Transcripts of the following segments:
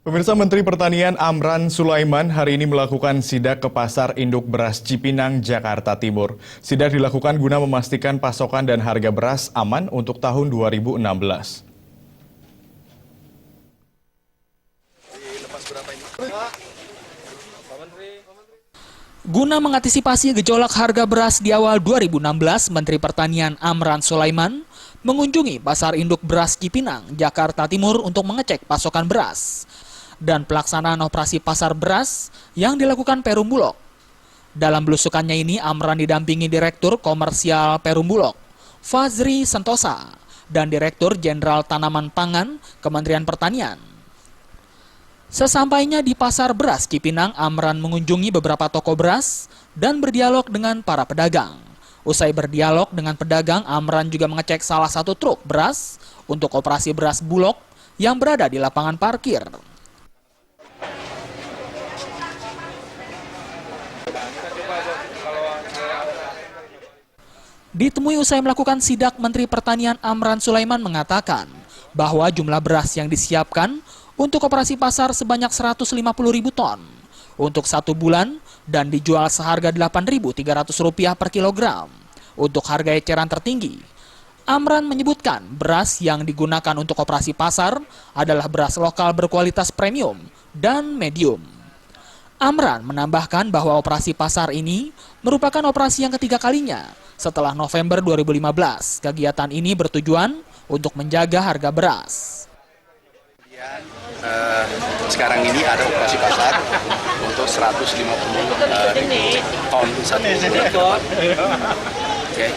Pemirsa, Menteri Pertanian Amran Sulaiman hari ini melakukan sidak ke Pasar Induk Beras Cipinang, Jakarta Timur. Sidak dilakukan guna memastikan pasokan dan harga beras aman untuk tahun 2016. Guna mengantisipasi gejolak harga beras di awal 2016, Menteri Pertanian Amran Sulaiman mengunjungi Pasar Induk Beras Cipinang, Jakarta Timur untuk mengecek pasokan beras dan pelaksanaan operasi pasar beras yang dilakukan Perum Bulog. Dalam belusukannya ini, Amran didampingi Direktur Komersial Perum Bulog, Fazri Sentosa, dan Direktur Jenderal Tanaman Pangan Kementerian Pertanian. Sesampainya di Pasar Beras Cipinang, Amran mengunjungi beberapa toko beras dan berdialog dengan para pedagang. Usai berdialog dengan pedagang, Amran juga mengecek salah satu truk beras untuk operasi beras Bulog yang berada di lapangan parkir. Ditemui usai melakukan sidak, Menteri Pertanian Amran Sulaiman mengatakan bahwa jumlah beras yang disiapkan untuk operasi pasar sebanyak 150.000 ton untuk 1 bulan dan dijual seharga Rp8.300 per kilogram. Untuk harga eceran tertinggi, Amran menyebutkan beras yang digunakan untuk operasi pasar adalah beras lokal berkualitas premium dan medium. Amran menambahkan bahwa operasi pasar ini merupakan operasi yang ketiga kalinya setelah November 2015. Kegiatan ini bertujuan untuk menjaga harga beras. Sekarang ini ada operasi pasar untuk 150.000 ton satu bulan. Okay.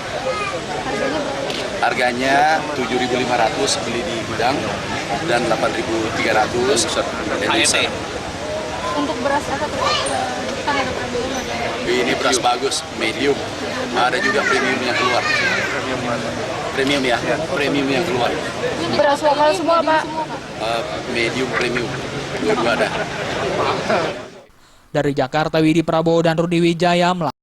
Harganya 7.500 beli di gudang dan 8.300 HET. Untuk beras apa tuh? Kan ada premium ada. Ini beras bagus, medium. Ada juga premium yang keluar. Premium ya, premium yang keluar. Beras lokal semua, Pak? Medium premium. Dua-dua ada. Dari Jakarta, Widi Prabowo dan Rudi Wijaya